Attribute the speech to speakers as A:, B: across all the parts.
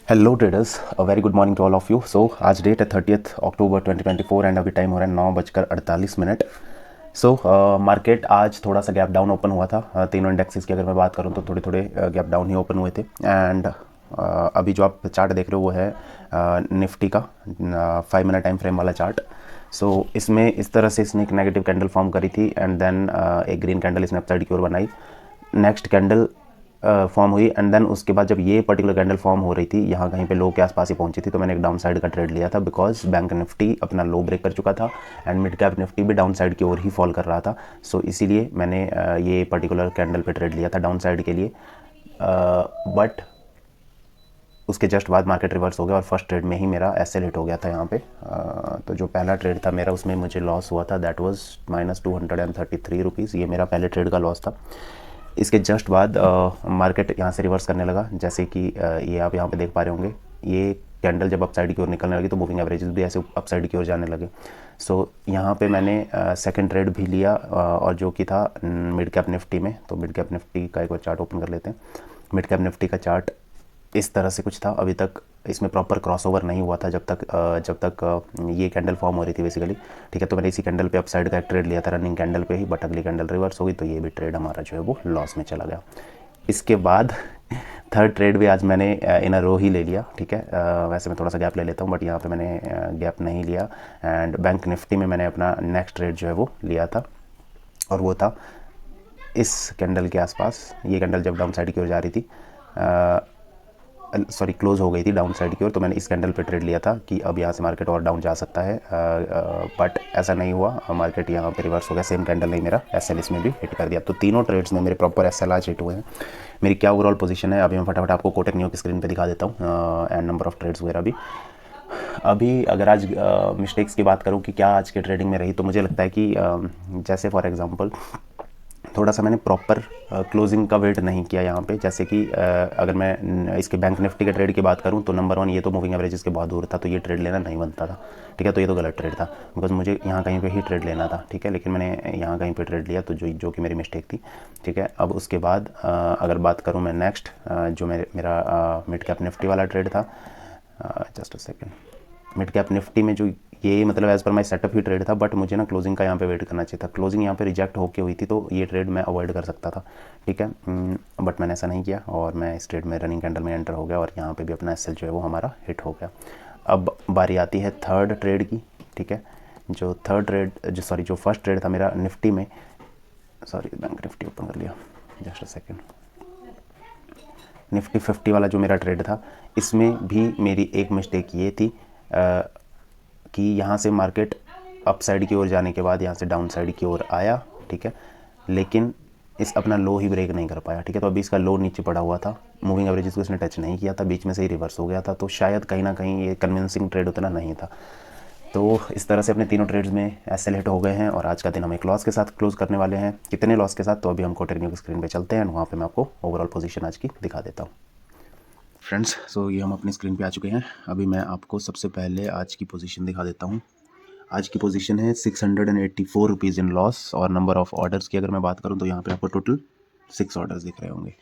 A: Hello traders, a very good morning to all of you. So आज date है 30 अक्टूबर 2024 and अभी time हो रहा है 9:48। सो मार्केट आज थोड़ा सा गैप डाउन ओपन हुआ था। तीनों इंडेक्सेस की अगर मैं बात करूं तो थोड़े थोड़े गैप डाउन ही ओपन हुए थे। एंड अभी जो आप चार्ट देख रहे हो वो है निफ्टी का 5 मिनट टाइम फ्रेम वाला चार्ट। सो इसमें इस तरह से इसने एक नेगेटिव कैंडल फॉर्म करी थी एंड देन एक ग्रीन कैंडल इसने अपसाइड की ओर बनाई। नेक्स्ट कैंडल फॉर्म हुई एंड देन उसके बाद जब ये पर्टिकुलर कैंडल फॉर्म हो रही थी, यहाँ कहीं पे लो के आसपास ही पहुंची थी, तो मैंने एक डाउन साइड का ट्रेड लिया था बिकॉज बैंक निफ्टी अपना लो ब्रेक कर चुका था एंड मिड कैप निफ्टी भी डाउन साइड की ओर ही फॉल कर रहा था। सो इसीलिए मैंने ये पर्टिकुलर कैंडल पे ट्रेड लिया था डाउन साइड के लिए। बट उसके जस्ट बाद मार्केट रिवर्स हो गया और फर्स्ट ट्रेड में ही मेरा एसएल हिट हो गया था यहाँ पे। तो जो पहला ट्रेड था मेरा उसमें मुझे लॉस हुआ था, दैट वाज -233 रुपीज़। ये मेरा पहले ट्रेड का लॉस था। इसके जस्ट बाद मार्केट यहाँ से रिवर्स करने लगा, जैसे कि ये आप यहाँ पे देख पा रहे होंगे। ये कैंडल जब अपसाइड की ओर निकलने लगी तो मूविंग एवरेजेस भी ऐसे अपसाइड की ओर जाने लगे। सो यहाँ पे मैंने सेकंड ट्रेड भी लिया और जो कि था मिड कैप निफ्टी में। तो मिड कैप निफ्टी का एक बार चार्ट ओपन कर लेते हैं। मिड कैप निफ्टी का चार्ट इस तरह से कुछ था। अभी तक इसमें प्रॉपर क्रॉसओवर नहीं हुआ था जब तक ये कैंडल फॉर्म हो रही थी बेसिकली। ठीक है, तो मैंने इसी कैंडल पे अपसाइड का एक ट्रेड लिया था रनिंग कैंडल पे ही, बट अगली कैंडल रिवर्स हो गई तो ये भी ट्रेड हमारा जो है वो लॉस में चला गया। इसके बाद थर्ड ट्रेड भी आज मैंने इन अ रो ही ले लिया। ठीक है, वैसे मैं थोड़ा सा गैप ले लेता हूँ बट यहाँ पे मैंने गैप नहीं लिया। एंड बैंक निफ्टी में मैंने अपना नेक्स्ट ट्रेड जो है वो लिया था और वो था इस कैंडल के आसपास। ये कैंडल जब डाउन साइड की ओर जा रही थी, सॉरी क्लोज हो गई थी डाउन साइड की ओर, तो मैंने इस कैंडल पे ट्रेड लिया था कि अब यहाँ से मार्केट और डाउन जा सकता है। बट ऐसा नहीं हुआ, मार्केट यहाँ पे रिवर्स हो गया। सेम कैंडल नहीं, मेरा एसएल इसमें भी हिट कर दिया। तो तीनों ट्रेड्स में मेरे प्रॉपर एसएल आज हिट हुए हैं। मेरी क्या ओवरऑल पोजीशन है अभी मैं फटाफट आपको कोटक न्यू की स्क्रीन पे दिखा देता हूँ एंड नंबर ऑफ ट्रेड्स वगैरह भी। अभी अगर आज मिस्टेक्स की बात करूँ कि क्या आज के ट्रेडिंग में रही, तो मुझे लगता है कि जैसे फॉर एग्जांपल थोड़ा सा मैंने प्रॉपर क्लोजिंग का वेट नहीं किया यहाँ पे। जैसे कि अगर मैं इसके बैंक निफ्टी के ट्रेड की बात करूँ तो नंबर 1 ये तो मूविंग एवरेजेस के बहुत दूर था, तो ये ट्रेड लेना नहीं बनता था। ठीक है, तो ये तो गलत ट्रेड था बिकॉज मुझे यहाँ कहीं पे ही ट्रेड लेना था। ठीक है, लेकिन मैंने यहाँ कहीं पे ट्रेड लिया, तो जो कि मेरी मिस्टेक थी। ठीक है, अब उसके बाद अगर बात करूँ मैं नेक्स्ट जो मेरा मिड कैप निफ्टी वाला ट्रेड था, just a second. Mid cap Nifty में जो ये मतलब एज़ पर माई सेटअप ही ट्रेड था, बट मुझे ना क्लोजिंग का यहाँ पे वेट करना चाहिए था। क्लोजिंग यहाँ पे रिजेक्ट होके हुई थी तो ये ट्रेड मैं अवॉइड कर सकता था। ठीक है, बट मैंने ऐसा नहीं किया और मैं इस ट्रेड में रनिंग कैंडल में एंटर हो गया और यहाँ पे भी अपना एसएल जो है वो हमारा हिट हो गया। अब बारी आती है थर्ड ट्रेड की। ठीक है, जो फर्स्ट ट्रेड था मेरा निफ्टी में, सॉरी बैंक निफ्टी ओपन कर लिया, जस्ट अ सेकेंड। निफ्टी 50 वाला जो मेरा ट्रेड था, इसमें भी मेरी एक मिस्टेक ये थी कि यहाँ से मार्केट अप साइड की ओर जाने के बाद यहाँ से डाउन साइड की ओर आया। ठीक है, लेकिन इस अपना लो ही ब्रेक नहीं कर पाया। ठीक है, तो अभी इसका लो नीचे पड़ा हुआ था, मूविंग एवरेजेस को इसने टच नहीं किया था, बीच में से ही रिवर्स हो गया था। तो शायद कहीं ना कहीं ये कन्विंसिंग ट्रेड उतना नहीं था। तो इस तरह से अपने तीनों ट्रेड्स में एसएल हिट हो गए हैं और आज का दिन हम एक लॉस के साथ क्लोज करने वाले हैं। कितने लॉस के साथ, तो अभी हम कोटक न्यू की स्क्रीन पे चलते हैं वहाँ पे मैं आपको ओवरऑल पोजीशन आज की दिखा देता हूँ। फ्रेंड्स, सो ये हम अपनी स्क्रीन पे आ चुके हैं। अभी मैं आपको सबसे पहले आज की पोजीशन दिखा देता हूँ। आज की पोजीशन है 684 रुपीज़ इन लॉस। और नंबर ऑफ ऑर्डर्स की अगर मैं बात करूँ तो यहाँ पे आपको टोटल 6 ऑर्डर्स दिख रहे होंगे।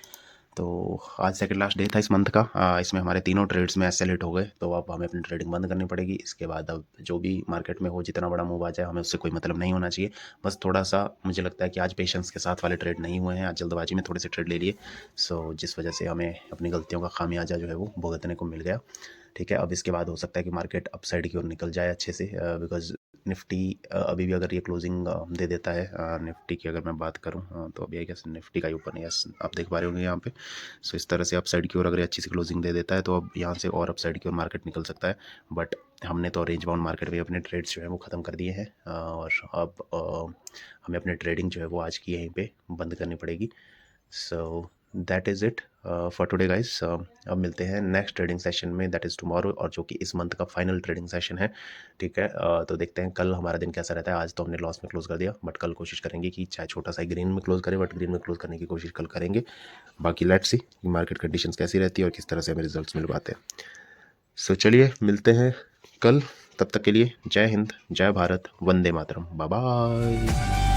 A: तो आज सेकंड लास्ट डे था इस मंथ का। इसमें हमारे तीनों ट्रेड्स में एसएल हिट हो गए, तो अब हमें अपनी ट्रेडिंग बंद करनी पड़ेगी। इसके बाद अब जो भी मार्केट में हो, जितना बड़ा मूव आ जाए, हमें उससे कोई मतलब नहीं होना चाहिए। बस थोड़ा सा मुझे लगता है कि आज पेशेंस के साथ वाले ट्रेड नहीं हुए हैं, आज जल्दबाजी में थोड़े से ट्रेड ले लिए। सो जिस वजह से हमें अपनी गलतियों का खामियाजा जो है वो भुगतने को मिल गया। ठीक है, अब इसके बाद हो सकता है कि मार्केट अपसाइड की ओर निकल जाए अच्छे से, बिकॉज निफ्टी अभी भी अगर ये क्लोजिंग दे देता है, निफ्टी की अगर मैं बात करूं, तो अभी आई गेस निफ्टी का ही ऊपर नहीं, यस आप देख पा रहे होंगे यहाँ पे। सो इस तरह से अपसाइड की ओर अगर अच्छी सी क्लोजिंग दे देता है तो अब यहाँ से और अपसाइड की ओर मार्केट निकल सकता है। बट हमने तो रेंज बाउंड मार्केट में अपने ट्रेड्स जो है वो ख़त्म कर दिए हैं और अब हमें अपने ट्रेडिंग जो है वो आज की यहीं पे बंद करनी पड़ेगी। So that is it for today guys. अब मिलते हैं नेक्स्ट ट्रेडिंग सेशन में, दैट इज़ टुमारो, और जो कि इस मंथ का फाइनल ट्रेडिंग सेशन है। ठीक है, तो देखते हैं कल हमारा दिन कैसा रहता है। आज तो हमने लॉस में क्लोज कर दिया, बट कल कोशिश करेंगे कि चाहे छोटा सा ग्रीन में क्लोज करें, बट ग्रीन में क्लोज करने की कोशिश कल करेंगे। बाकी लेट्स सी मार्केट कंडीशंस कैसी रहती है और किस तरह से हमें रिजल्ट्स मिल पाते हैं। सो चलिए मिलते हैं कल, तब तक के लिए जय हिंद, जय भारत, वंदे मातरम, बाय बाय।